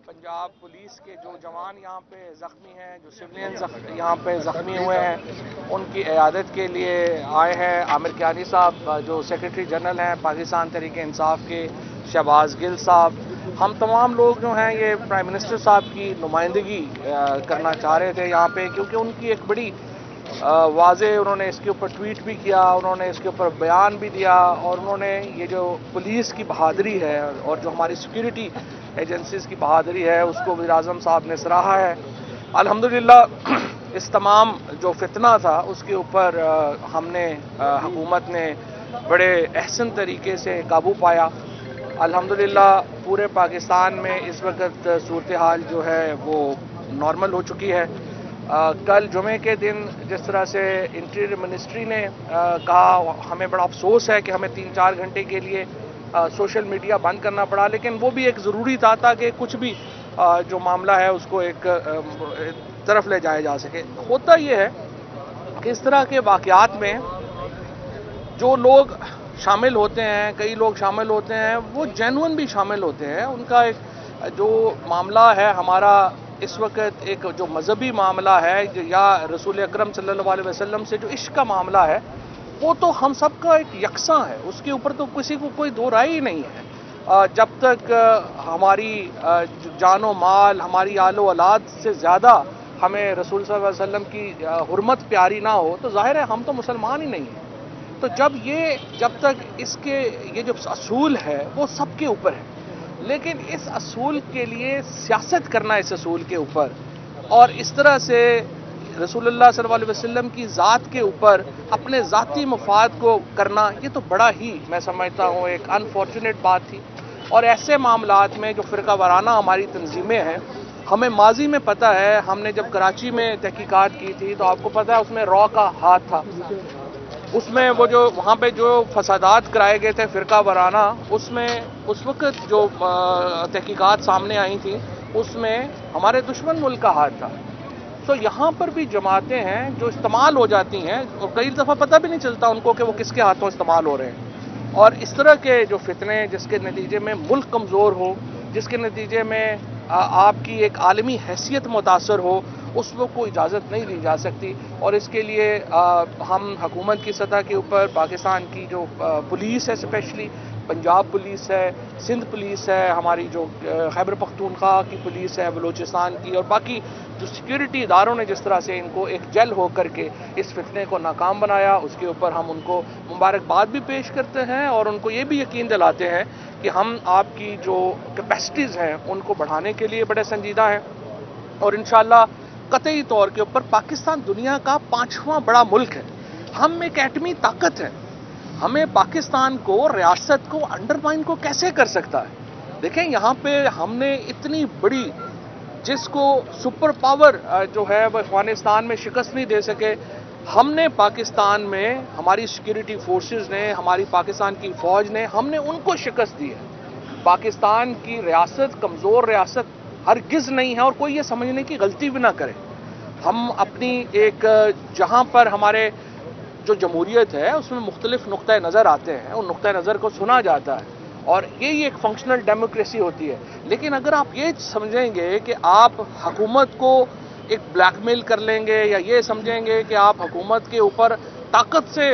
Punjab police के जो जवान यहाँ पे ज़ख्मी हैं, जो सिविलियन यहाँ पे ज़ख्मी हुए हैं, उनकी इयादत के लिए आए हैं। आमिर कियानी साहब जो सेक्रेटरी जनरल हैं पाकिस्तान तहरीक इंसाफ के, शहबाज गिल साहब, हम तमाम लोग जो हैं ये प्राइम मिनिस्टर साहब की नुमाइंदगी करना चाह रहे थे यहाँ पे, क्योंकि उनकी एक बड़ी वाज़े उन्होंने इसके ऊपर ट्वीट भी किया, उन्होंने इसके ऊपर बयान भी दिया, और उन्होंने ये जो पुलिस की बहादुरी है और जो हमारी सिक्योरिटी एजेंसीज़ की बहादुरी है उसको वज़ीर आज़म साहब ने सराहा है। अल्हम्दुलिल्लाह इस तमाम जो फितना था उसके ऊपर हमने हुकूमत ने बड़े अहसन तरीके से काबू पाया। अल्हम्दुलिल्लाह पूरे पाकिस्तान में इस वक्त सूरत हाल जो है वो नॉर्मल हो चुकी है। कल जुमे के दिन जिस तरह से इंटीरियर मिनिस्ट्री ने कहा, हमें बड़ा अफसोस है कि हमें 3-4 घंटे के लिए सोशल मीडिया बंद करना पड़ा, लेकिन वो भी एक ज़रूरी था ताकि कुछ भी जो मामला है उसको एक तरफ ले जाया जा सके। होता ये है कि इस तरह के वाक़यात में जो लोग शामिल होते हैं, कई लोग शामिल होते हैं, वो जेन्युइन भी शामिल होते हैं। उनका एक जो मामला है हमारा इस वक्त एक जो मजहबी मामला है या रसूल अकरम सल्लल्लाहु अलैहि वसल्लम से जो इश्क का मामला है, वो तो हम सब का एक यकसा है, उसके ऊपर तो किसी को कोई दो राय ही नहीं है। जब तक हमारी जानो माल, हमारी आलो औलाद से ज़्यादा हमें रसूल सल्लल्लाहु अलैहि वसल्लम की हुर्मत प्यारी ना हो तो ज़ाहिर है हम तो मुसलमान ही नहीं हैं। तो जब तक ये जो असूल है वो सबके ऊपर है, लेकिन इस असूल के लिए सियासत करना इस असूल के ऊपर और इस तरह से रसूलुल्लाह सल्लल्लाहु अलैहि वसल्लम की ज़ात के ऊपर अपने ज़ाती मफाद को करना, ये तो बड़ा ही मैं समझता हूँ एक अनफॉर्चुनेट बात थी। और ऐसे मामलात में जो फ़िरका वाराना हमारी तंजीमें हैं, हमें माजी में पता है, हमने जब कराची में तहकीकात की थी तो आपको पता है उसमें रॉ का हाथ था। उसमें वो जो वहाँ पे जो फसादात कराए गए थे फ़िरका वाराना, उसमें उस वक्त जो तहकीकात सामने आई थी उसमें हमारे दुश्मन मुल्क का हाथ था। तो यहाँ पर भी जमातें हैं जो इस्तेमाल हो जाती हैं और कई दफ़ा पता भी नहीं चलता उनको कि वो किसके हाथों इस्तेमाल हो रहे हैं। और इस तरह के जो फितने जिसके नतीजे में मुल्क कमज़ोर हो, जिसके नतीजे में आपकी एक आलमी हैसियत मुतासर हो, उसको कोई इजाज़त नहीं दी जा सकती। और इसके लिए हम हुकूमत की सतह के ऊपर पाकिस्तान की जो पुलिस है, स्पेशली पंजाब पुलिस है, सिंध पुलिस है, हमारी जो खैबर पख्तूनख्वा की पुलिस है, बलूचिस्तान की, और बाकी जो सिक्योरिटी इदारों ने जिस तरह से इनको एक जल हो करके इस फितने को नाकाम बनाया, उसके ऊपर हम उनको मुबारकबाद भी पेश करते हैं और उनको ये भी यकीन दिलाते हैं कि हम आपकी जो कैपेसिटीज़ हैं उनको बढ़ाने के लिए बड़े संजीदा हैं। और इंशाअल्लाह कतई तौर के ऊपर पाकिस्तान दुनिया का 5वां बड़ा मुल्क है, हम एक एटमी ताकत है, हमें पाकिस्तान को, रियासत को अंडरमाइन को कैसे कर सकता है। देखें यहाँ पे हमने इतनी बड़ी, जिसको सुपर पावर जो है वो अफगानिस्तान में शिकस्त नहीं दे सके, हमने पाकिस्तान में हमारी सिक्योरिटी फोर्सेस ने, हमारी पाकिस्तान की फ़ौज ने, हमने उनको शिकस्त दी है। पाकिस्तान की रियासत कमज़ोर रियासत हरगिज़ नहीं है और कोई ये समझने की गलती भी ना करे। हम अपनी एक जहाँ पर हमारे जो जमहूरियत है उसमें मुख्तलिफ नुक्ता नज़र आते हैं, उन नुक्ता नज़र को सुना जाता है और यही एक फंक्शनल डेमोक्रेसी होती है। लेकिन अगर आप ये समझेंगे कि आप हुकूमत को एक ब्लैकमेल कर लेंगे या ये समझेंगे कि आप हुकूमत के ऊपर ताकत से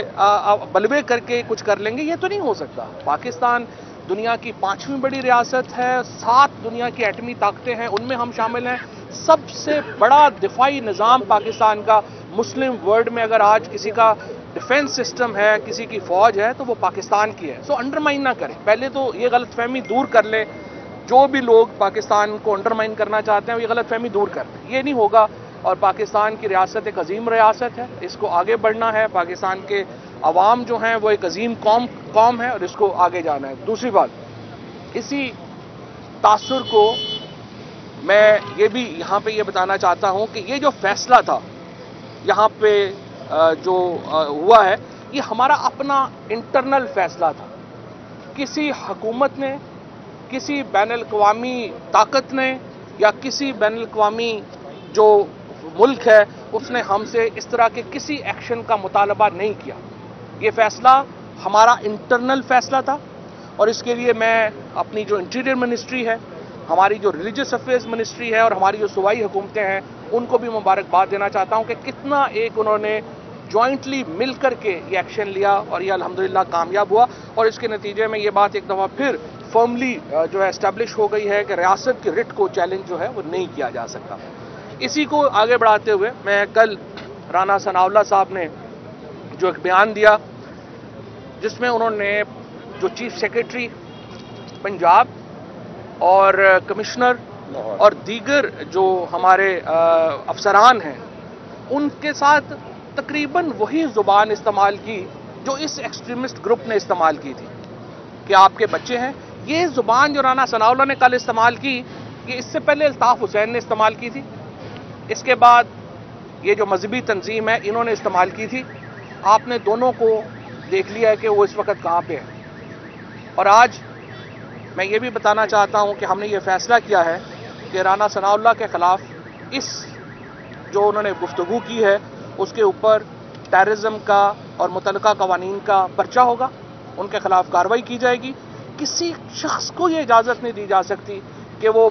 बलवे करके कुछ कर लेंगे, ये तो नहीं हो सकता। पाकिस्तान दुनिया की 5वीं बड़ी रियासत है, 7 दुनिया की एटमी ताकतें हैं, उनमें हम शामिल हैं। सबसे बड़ा दिफाई निज़ाम पाकिस्तान का मुस्लिम वर्ल्ड में अगर आज किसी का डिफेंस सिस्टम है, किसी की फ़ौज है, तो वो पाकिस्तान की है। सो अंडरमाइन ना करें, पहले तो ये गलतफहमी दूर कर लें। जो भी लोग पाकिस्तान को अंडरमाइन करना चाहते हैं ये गलतफहमी दूर कर लें, ये नहीं होगा। और पाकिस्तान की रियासत एक अजीम रियासत है, इसको आगे बढ़ना है। पाकिस्तान के अवाम जो हैं वो एक अजीम कौम है और इसको आगे जाना है। दूसरी बात, इसी तासुर को मैं ये भी यहाँ पे ये बताना चाहता हूँ कि ये जो फैसला था यहाँ पे जो हुआ है, ये हमारा अपना इंटरनल फैसला था। किसी हुकूमत ने, किसी बैनुल-अक़वामी ताकत ने या किसी बैनुल-अक़वामी जो मुल्क है उसने हमसे इस तरह के किसी एक्शन का मुतालबा नहीं किया। ये फैसला हमारा इंटरनल फैसला था और इसके लिए मैं अपनी जो इंटीरियर मिनिस्ट्री है, हमारी जो रिलीजियस अफेयर्स मिनिस्ट्री है और हमारी जो सूबाई हुकूमतें हैं उनको भी मुबारकबाद देना चाहता हूं कि कितना एक उन्होंने जॉइंटली मिल करके ये एक्शन लिया और ये अल्हम्दुलिल्लाह कामयाब हुआ और इसके नतीजे में ये बात एक दफ़ा फिर फर्मली जो है एस्टैब्लिश हो गई है कि रियासत की रिट को चैलेंज जो है वो नहीं किया जा सकता। इसी को आगे बढ़ाते हुए मैं कल राना सनाउल्लाह साहब ने जो एक बयान दिया जिसमें उन्होंने जो चीफ सेक्रेटरी पंजाब और कमिश्नर और दीगर जो हमारे अफसरान हैं उनके साथ तकरीबन वही ज़ुबान इस्तेमाल की जो इस एक्सट्रीमिस्ट ग्रुप ने इस्तेमाल की थी कि आपके बच्चे हैं। ये ज़ुबान जो राना सनाउल्लाह ने कल इस्तेमाल की ये इससे पहले अल्ताफ़ हुसैन ने इस्तेमाल की थी, इसके बाद ये जो मजहबी तंजीम है इन्होंने इस्तेमाल की थी। आपने दोनों को देख लिया है कि वो इस वक्त कहाँ पे है। और आज मैं ये भी बताना चाहता हूँ कि हमने ये फैसला किया है कि राना सनाउल्लाह के ख़िलाफ़ इस जो उन्होंने गुफ्तगू की है उसके ऊपर टेररिज्म का और मुतलका कवानीन का पर्चा होगा, उनके खिलाफ कार्रवाई की जाएगी। किसी शख्स को ये इजाज़त नहीं दी जा सकती कि वो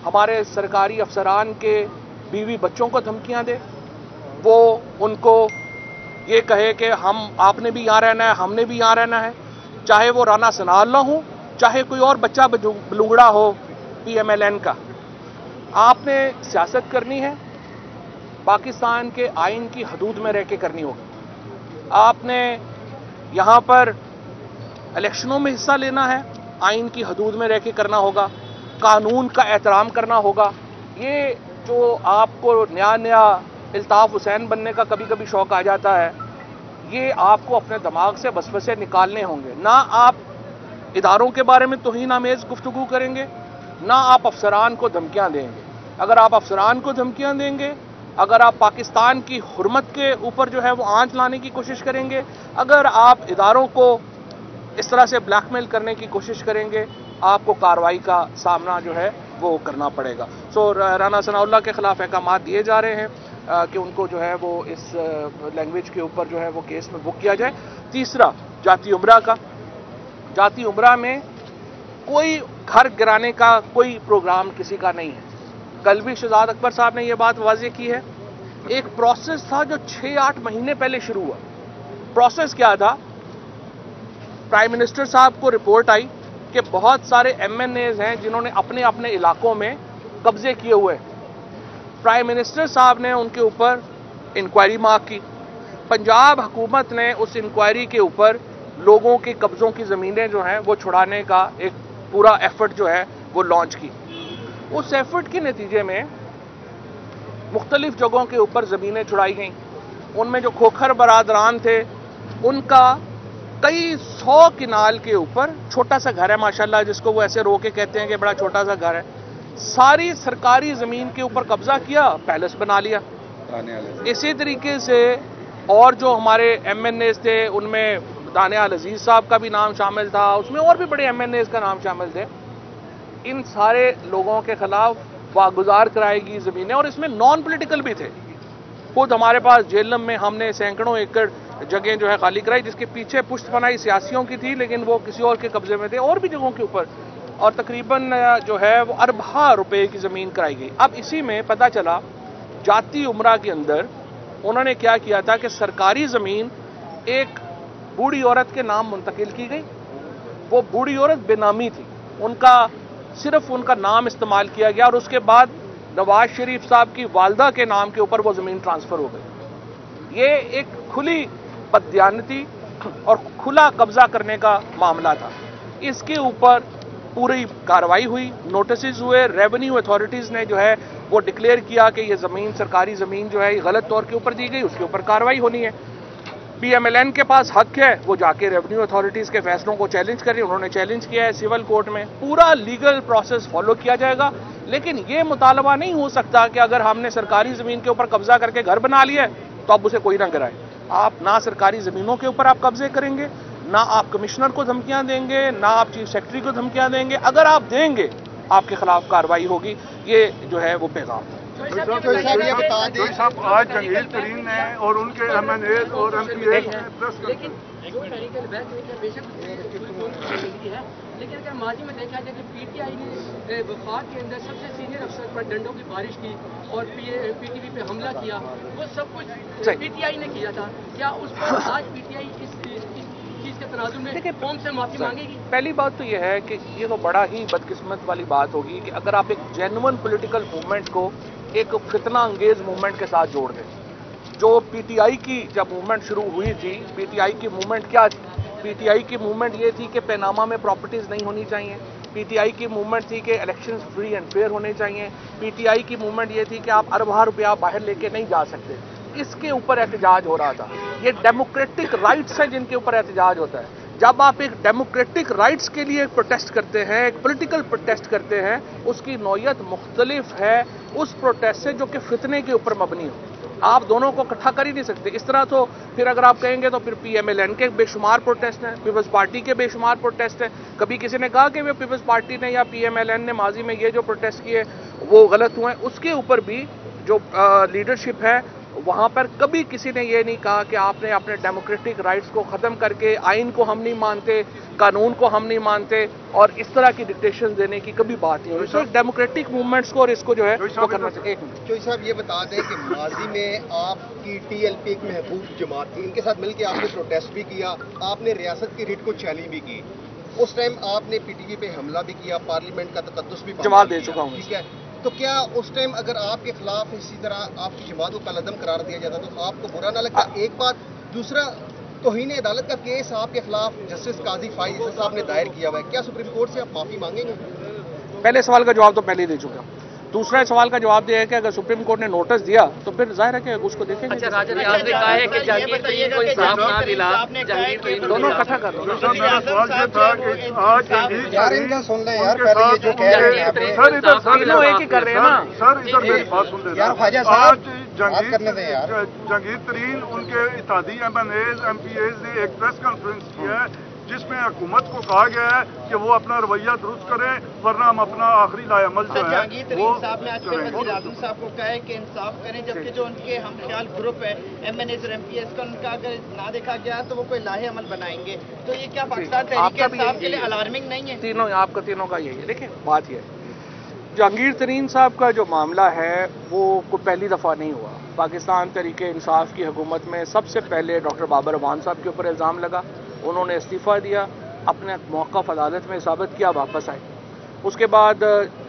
हमारे सरकारी अफसरान के बीवी बच्चों को धमकियां दे, वो उनको ये कहे कि हम आपने भी यहाँ रहना है हमने भी यहाँ रहना है, चाहे वो राना सनाउल्लाह हो चाहे कोई और बच्चा बलूंगड़ा हो PMLN का। आपने सियासत करनी है पाकिस्तान के आइन की हदूद में रह के करनी होगी। आपने यहाँ पर इलेक्शनों में हिस्सा लेना है आइन की हदूद में रह के करना होगा, कानून का एहतराम करना होगा। ये जो आपको नया अल्ताफ़ हुसैन बनने का कभी कभी शौक आ जाता है, ये आपको अपने दिमाग से वसवसे निकालने होंगे। ना आप इदारों के बारे में तौहीन आमेज़ गुफ्तगू करेंगे, ना आप अफसरान को धमकियां देंगे। अगर आप अफसरान को धमकियां देंगे, अगर आप पाकिस्तान की हुर्मत के ऊपर जो है वो आंच लाने की कोशिश करेंगे, अगर आप इदारों को इस तरह से ब्लैकमेल करने की कोशिश करेंगे, आपको कार्रवाई का सामना जो है वो करना पड़ेगा। सो राना सनाउल्लाह के खिलाफ अहकामात दिए जा रहे हैं कि उनको जो है वो इस लैंग्वेज के ऊपर जो है वो केस में बुक किया जाए। तीसरा, जाती उम्रा का। जाती उम्रा में कोई घर गिराने का कोई प्रोग्राम किसी का नहीं है। कल भी शहजाद अकबर साहब ने यह बात वाज़ेह की है। एक प्रोसेस था जो 6-8 महीने पहले शुरू हुआ। प्रोसेस क्या था? प्राइम मिनिस्टर साहब को रिपोर्ट आई कि बहुत सारे MNAs हैं जिन्होंने अपने अपने इलाकों में कब्जे किए हुए हैं। प्राइम मिनिस्टर साहब ने उनके ऊपर इंक्वायरी मांग की। पंजाब हुकूमत ने उस इंक्वायरी के ऊपर लोगों के कब्जों की ज़मीनें जो हैं वो छुड़ाने का एक पूरा एफर्ट जो है वो लॉन्च की। उस एफर्ट के नतीजे में मुख्तलिफ जगहों के ऊपर ज़मीनें छुड़ाई गईं। उनमें जो खोखर बरादरान थे उनका कई 100 किनाल के ऊपर छोटा सा घर है माशाल्लाह, जिसको वो ऐसे रो के कहते हैं कि बड़ा छोटा सा घर है। सारी सरकारी ज़मीन के ऊपर कब्जा किया, पैलेस बना लिया। इसी तरीके से और जो हमारे MNAs थे उनमें दानियाल अजीज साहब का भी नाम शामिल था, उसमें और भी बड़े MNAs का नाम शामिल थे। इन सारे लोगों के खिलाफ वागुजार कराएगी ज़मीनें, और इसमें नॉन पॉलिटिकल भी थे। खुद हमारे पास जेलम में हमने सैकड़ों एकड़ जगह जो है खाली कराई, जिसके पीछे पुष्टपनाही सियासियों की थी लेकिन वो किसी और के कब्जे में थे, और भी जगहों के ऊपर, और तकरीबन जो है वो अरबा रुपए की ज़मीन कराई गई। अब इसी में पता चला जाती उम्रा के अंदर उन्होंने क्या किया था कि सरकारी ज़मीन एक बूढ़ी औरत के नाम मुंतकिल की गई। वो बूढ़ी औरत बेनामी थी, उनका सिर्फ उनका नाम इस्तेमाल किया गया और उसके बाद नवाज शरीफ साहब की वालदा के नाम के ऊपर वो ज़मीन ट्रांसफ़र हो गई। ये एक खुली बददियानती और खुला कब्जा करने का मामला था। इसके ऊपर पूरी कार्रवाई हुई, नोटिस हुए, रेवेन्यू अथॉरिटीज़ ने जो है वो डिक्लेयर किया कि ये ज़मीन सरकारी ज़मीन जो है ये गलत तौर के ऊपर दी गई, उसके ऊपर कार्रवाई होनी है। PMLN के पास हक है वो जाके रेवेन्यू अथॉरिटीज़ के फैसलों को चैलेंज करें, उन्होंने चैलेंज किया है सिविल कोर्ट में। पूरा लीगल प्रोसेस फॉलो किया जाएगा, लेकिन ये मुतालबा नहीं हो सकता कि अगर हमने सरकारी ज़मीन के ऊपर कब्जा करके घर बना लिया तो अब उसे कोई ना गिराए। आप ना सरकारी ज़मीनों के ऊपर आप कब्जे करेंगे, ना आप कमिश्नर को धमकियां देंगे, ना आप चीफ सेक्रेटरी को धमकियां देंगे। अगर आप देंगे आपके खिलाफ कार्रवाई होगी। ये जो है वो पैगाम है। साहब आज जंगील तरीन है और उनके MNAs और MPAs شرمندگی ہے، لیکن اگر ماضی میں دیکھا جائے کہ پی ٹی آئی نے وفاق کے اندر سب سے سینئر افسر پر ڈنڈوں کی بارش کی اور پی ٹی وی پہ حملہ کیا، وہ سب کچھ پی ٹی آئی نے کیا تھا. کیا اس پر آج پی ٹی آئی اس چیز کے تناظر میں قوم سے معافی مانگے گی؟ پہلی بات تو یہ ہے کہ یہ تو بڑا ہی بدقسمت والی بات ہوگی کہ اگر آپ ایک جینون پولیٹیکل موومنٹ کو ایک فتنہ انگیز موومنٹ کے ساتھ جوڑ دیں. جو پی ٹی آئی کی جب موومنٹ شروع ہوئی تھی، پی ٹی آئی کی موومنٹ کیا تھی؟ پی ٹی آئی کی موومنٹ یہ تھی کہ پیناما میں پراپرٹیز نہیں ہونی چاہیے. پی ٹی آئی کی موومنٹ تھی کہ الیکشنز فری اینڈ فیئر ہونے چاہیے. پی ٹی آئی کی موومنٹ یہ تھی کہ آپ اربوں روپیہ باہر لے کے نہیں جا سکتے. اس کے اوپر احتجاج ہو رہا تھا. یہ ڈیموکریٹک رائٹس ہیں جن کے اوپر احتجاج ہوتا ہے. جب آپ ایک ڈیموکریٹک رائٹس کے لیے پروٹیسٹ کرتے ہیں، ایک پولیٹیکل پروٹیسٹ کرتے ہیں، اس کی نوعیت مختلف ہے اس پروٹیسٹ سے جو کہ فتنے کے اوپر مبنی ہو. آپ دونوں کو اکٹھا کر ہی نہیں سکتے. اس طرح تو پھر اگر آپ کہیں گے تو پھر پی ایم ایل این کے بے شمار پروٹیسٹ ہیں، پیپلز پارٹی کے بے شمار پروٹیسٹ ہیں. کبھی کسی نے کہا کہ وہ پیپلز پارٹی نے یا پی ایم ایل این نے ماضی میں یہ جو پروٹیسٹ کیے وہ غلط ہوئے ہیں. اس کے اوپر بھی جو لیڈرشپ ہے وہاں پر کبھی کسی نے یہ نہیں کہا کہ آپ نے اپنے ڈیموکریٹک رائٹس کو ختم کر کے آئین کو ہم نہیں مانتے، قانون کو ہم نہیں مانتے اور اس طرح کی ڈکٹیشن دینے کی کبھی بات نہیں ہوئی. تو ڈیموکریٹک موومنٹس کو اور اس کو جو ہے وہ کرنا چاہیے. ایک منٹ چوئی صاحب یہ بتا دیں کہ ماضی میں آپ کی ٹی ایل پی ایک محبوب جماعت تھی، ان کے ساتھ مل کے آپ نے پروٹیسٹ بھی کیا، آپ نے ریاست کی ریٹ کو چیلنج بھی کی. اس ٹائم آپ نے پی ٹی وی پہ حملہ بھی کیا، پارلیمنٹ کا تقدس بھی جواب دے چکا ہوں. ٹھیک ہے، تو کیا اس ٹائم اگر آپ کے خلاف اسی طرح آپ کی جماعت کو کالعدم قرار دیا جاتا تو آپ کو برا نہ لگتا؟ ایک بات. دوسرا، توہین عدالت کا کیس آپ کے خلاف جسٹس قاضی فائز صاحب نے دائر کیا ہوا ہے، کیا سپریم کورٹ سے آپ معافی مانگیں گے؟ پہلے سوال کا جواب تو پہلے ہی دے چکا ہوں. دوسرا سوال کا جواب یہ ہے کہ اگر سپریم کورٹ نے نوٹس دیا تو پھر ظاہر ہے کہ اس کو دیکھیں گے. اچھا، راجہ ریاض نے کہا ہے کہ جہانگیر ترین کو انصاف نہ ملا. جہانگیر ترین دونوں اکٹھا کر رہے ہیں. میرا سوال یہ تھا کہ آج جہانگیر یار ان کا سن لیں یار، پہلے یہ جو کہہ رہے ہیں سر ادھر تینوں ایک ہی کر رہے ہیں نا. سر ادھر میری بات سن لیں. یار خواجہ صاحب آج بات کرنے دیں یار. جہانگیر ترین ان کے اتحادی MNAs MPAs نے ایک پریس کانفرنس کی ہے جس میں حکومت کو کہا گیا ہے کہ وہ اپنا رویہ درست کریں ورنہ ہم اپنا آخری لائے عمل جو ہے جہانگیر ترین صاحب نے آج کل وزیر اعظم صاحب کو کہا ہے کہ انصاف کریں، جبکہ جو ان کے ہم خیال گروپ ہے ایم این ایز اور ایم پی ایس کا، ان کا اگر نہ دیکھا گیا تو وہ کوئی لاہے عمل بنائیں گے. تو یہ کیا پاکستان تحریک انصاف کے لیے الارمنگ نہیں ہے؟ تینوں آپ کا تینوں کا یہی ہے. دیکھیں بات یہ ہے، جہانگیر ترین صاحب کا جو معاملہ ہے وہ کوئی پہلی دفعہ نہیں ہوا. پاکستان تحریک انصاف کی حکومت میں سب سے پہلے ڈاکٹر بابر اعوان صاحب کے اوپر الزام لگا، انہوں نے استعفیٰ دیا، اپنے موقف عدالت میں ثابت کیا، واپس آئے. اس کے بعد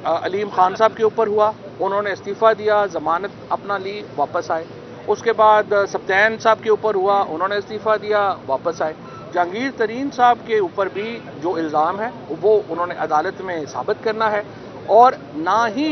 علیم خان صاحب کے اوپر ہوا، انہوں نے استعفیٰ دیا، ضمانت اپنا لی، واپس آئے. اس کے بعد سبطین صاحب کے اوپر ہوا، انہوں نے استعفیٰ دیا، واپس آئے. جہانگیر ترین صاحب کے اوپر بھی جو الزام ہے وہ انہوں نے عدالت میں ثابت کرنا ہے. اور نہ ہی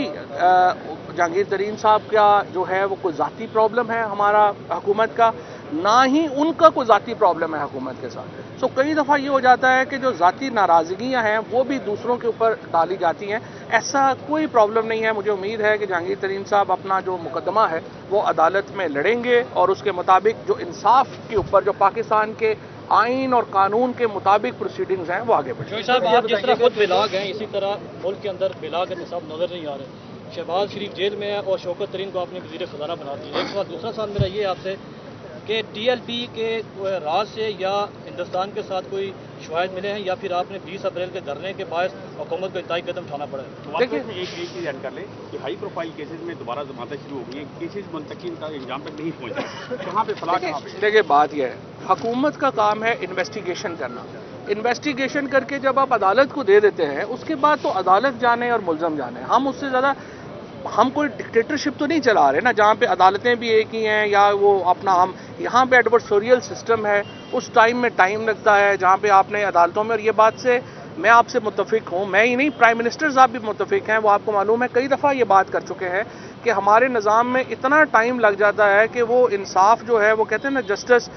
جہانگیر ترین صاحب کا جو ہے وہ کوئی ذاتی پرابلم ہے ہمارا حکومت کا، نہ ہی ان کا کوئی ذاتی پرابلم ہے حکومت کے ساتھ. کئی دفعہ یہ ہو جاتا ہے کہ جو ذاتی ناراضگیاں ہیں وہ بھی دوسروں کے اوپر ڈالی جاتی ہیں. ایسا کوئی پرابلم نہیں ہے. مجھے امید ہے کہ جہانگیر ترین صاحب اپنا جو مقدمہ ہے وہ عدالت میں لڑیں گے اور اس کے مطابق جو انصاف کے اوپر جو پاکستان کے آئین اور قانون کے مطابق پروسیڈنگز ہیں وہ آگے بڑھیں. صاحب آپ جس طرح خود بلاگ ہیں اسی طرح ملک کے اندر بلاگ نصاب نظر نہیں آ رہے. شہباز شریف جیل میں ہے اور شوکت ترین کو آپ نے وزیر خزانہ بنا دیا. ایک سوال. دوسرا سوال میرا یہ آپ سے کہ ٹی ایل پی کے راز سے یا ہندوستان کے ساتھ کوئی شواہد ملے ہیں یا پھر آپ نے 20 اپریل کے دھرنے کے باعث حکومت کو انتہائی قدم اٹھانا پڑا ہے؟ دیکھیں ایک چیز ایڈ کر لیں کہ ہائی پروفائل کیسز میں دوبارہ ضمانتیں شروع ہو گئی ہیں، کیسز منتقل کا انجام تک نہیں پہنچا. کہاں پہ فلاح کہاں پہ؟ دیکھیے بات یہ ہے، حکومت کا کام ہے انویسٹیگیشن کرنا. انویسٹیگیشن کر کے جب آپ عدالت کو دے دیتے ہیں اس کے بعد تو عدالت جانے اور ملزم جانے. ہم اس سے زیادہ ہم کوئی ڈکٹیٹرشپ تو نہیں چلا رہے نا جہاں پہ عدالتیں بھی ایک ہی ہیں یا وہ اپنا ہم یہاں پہ ایڈورسوریل سسٹم ہے. اس ٹائم میں ٹائم لگتا ہے جہاں پہ آپ نے عدالتوں میں، اور یہ بات سے میں آپ سے متفق ہوں. میں ہی نہیں، پرائم منسٹر صاحب بھی متفق ہیں. وہ آپ کو معلوم ہے کئی دفعہ یہ بات کر چکے ہیں کہ ہمارے نظام میں اتنا ٹائم لگ جاتا ہے کہ وہ انصاف جو ہے وہ کہتے ہیں نا justice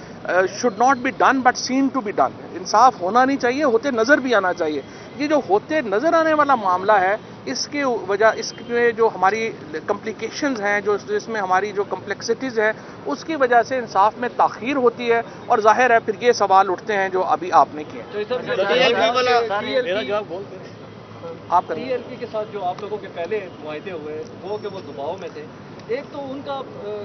should not be done but seen to be done. انصاف ہونا نہیں چاہیے، ہوتے نظر بھی آنا چاہیے. یہ جو ہوتے نظر آنے والا معاملہ ہے اس کے وجہ اس میں جو ہماری کمپلیکیشنز ہیں، جو اس میں ہماری جو کمپلیکسٹیز ہیں اس کی وجہ سے انصاف میں تاخیر ہوتی ہے. اور ظاہر ہے پھر یہ سوال اٹھتے ہیں جو ابھی آپ نے کیے. میرا جواب بول آپ ٹی ایل پی کے ساتھ جو آپ لوگوں کے پہلے معاہدے ہوئے وہ کہ وہ دباؤ میں تھے، ایک تو ان کا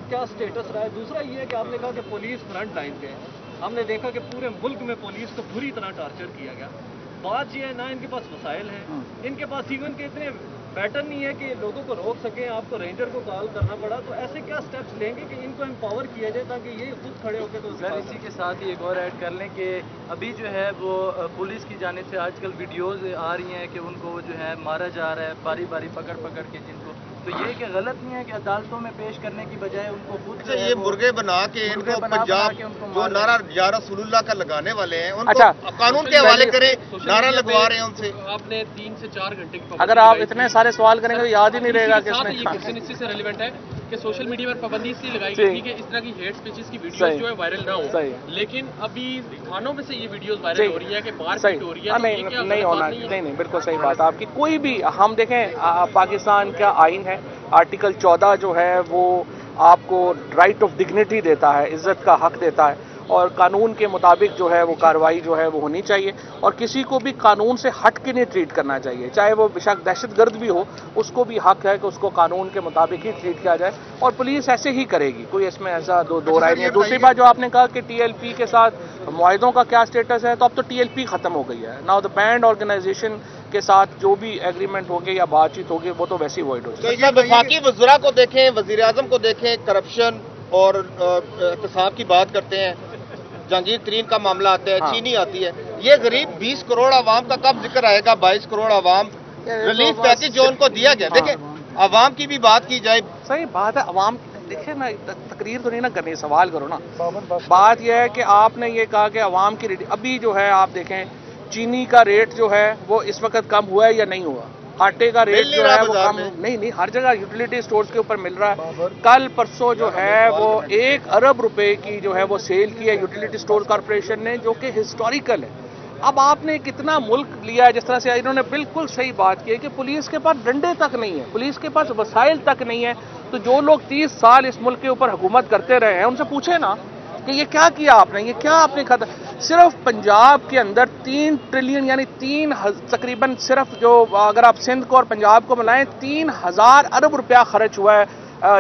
کیا سٹیٹس رہا ہے، دوسرا یہ ہے کہ آپ نے کہا کہ پولیس فرنٹ لائن پہ ہے. ہم نے دیکھا کہ پورے ملک میں پولیس کو بری طرح ٹارچر کیا گیا. बात ये है ना इनके पास वसाइल हैं, इनके पास इवन के इतने पैटर्न नहीं है कि लोगों को रोक सकें। आपको रेंजर को कॉल करना पड़ा, तो ऐसे क्या स्टेप्स लेंगे कि इनको एम्पावर किया जाए ताकि ये खुद खड़े होकर तो सर इसी के साथ ही एक और ऐड कर लें कि अभी जो है वो पुलिस की जानिब से आजकल वीडियोस आ रही हैं कि उनको जो है मारा जा रहा है बारी बारी पकड़ पकड़ के जिनको, तो ये कि गलत नहीं है कि अदालतों में पेश करने की बजाय उनको खुद ये मुर्गे बना के इनको पंजाब जो नारा या रसूलुल्लाह का लगाने वाले हैं उनको कानून के हवाले करें, नारा लगवा रहे हैं उनसे। आपने 3 से 4 घंटे की अगर आप इतने सारे सवाल करेंगे तो याद ही नहीं रहेगा कि ये क्वेश्चन इसी से रेलेवेंट है कि सोशल मीडिया पर पाबंदी इसलिए लगाई गई थी कि इस तरह की हेट स्पीचेस की वीडियोस जो है वायरल ना हो, लेकिन अभी थानों में से ये वीडियोस वायरल हो रही है कि मारपीट हो रही है, नहीं होना, नहीं बिल्कुल सही बात है आपकी। कोई भी हम देखें पाकिस्तान का आइन है, आर्टिकल 14 जो है वो आपको राइट ऑफ डिग्निटी देता है, इज्जत का हक देता है, और कानून के मुताबिक जो है वो कार्रवाई जो है वो होनी चाहिए, और किसी को भी कानून से हट के नहीं ट्रीट करना चाहिए, चाहे वो बेशक दहशतगर्द भी हो, उसको भी हक है कि उसको कानून के मुताबिक ही ट्रीट किया जाए, और पुलिस ऐसे ही करेगी, कोई इसमें ऐसा दो राय नहीं है। दूसरी बात जो आपने कहा कि टीएलपी के साथ मुआहिदों का क्या स्टेटस है, तो अब तो टीएलपी खत्म हो गई है। नाउ द बैंड ऑर्गेनाइजेशन के साथ जो भी एग्रीमेंट होगी या बातचीत होगी वो तो वैसे ही वॉइड हो जाएगी। तो बाकी वज़ीरा को देखें, वज़ीर आज़म को देखें, करप्शन और इक़्तिसाद की बात करते हैं, जहांगीर तरीन का मामला आता है, चीनी आती है, ये गरीब 20 करोड़ आवाम का कब जिक्र आएगा? 22 करोड़ आवाम रिलीफ पैकेज जो उनको दिया गया, देखें आवाम की भी बात की जाए। सही बात है, आवाम देखिए ना, तकरीर तो नहीं ना करनी, सवाल करो ना। बात यह है कि आपने ये कहा कि आवाम की अभी जो है आप देखें चीनी का रेट जो है वो इस वक्त कम हुआ है या नहीं हुआ, आटे का रेट जो है वो कम नहीं हर जगह यूटिलिटी स्टोर्स के ऊपर मिल रहा है। कल परसों जो है वो 1 अरब रुपए की जो है वो सेल की है यूटिलिटी स्टोर कॉर्पोरेशन ने, जो कि हिस्टोरिकल है। अब आपने कितना मुल्क लिया है, जिस तरह से इन्होंने बिल्कुल सही बात की है कि पुलिस के पास डंडे तक नहीं है, पुलिस के पास वसाइल तक नहीं है, तो जो लोग 30 साल इस मुल्क के ऊपर हुकूमत करते रहे हैं उनसे पूछे ना कि ये क्या किया आपने, ये क्या आपने खाता। सिर्फ पंजाब के अंदर 3 ट्रिलियन यानी तकरीबन सिर्फ जो अगर आप सिंध को और पंजाब को मिलाएं 3000 अरब रुपया खर्च हुआ है।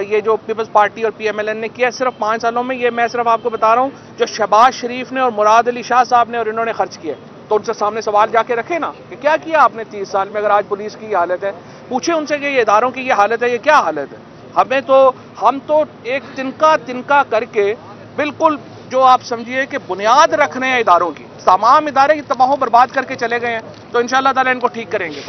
ये जो पीपल्स पार्टी और पीएमएलएन ने किया सिर्फ 5 सालों में, ये मैं सिर्फ आपको बता रहा हूँ, जो शहबाज शरीफ ने और मुराद अली शाह साहब ने और इन्होंने खर्च किए, तो उनसे सामने सवाल जाके रखे ना कि क्या किया आपने 30 साल में। अगर आज पुलिस की हालत है, पूछे उनसे कि ये इदारों की ये हालत है, ये क्या हालत है। हम तो एक तिनका करके बिल्कुल जो आप समझिए कि बुनियाद रख रहे हैं इदारों की, तमाम इदारे की तबाह बर्बाद करके चले गए हैं, तो इंशाअल्लाह ताला इनको ठीक करेंगे।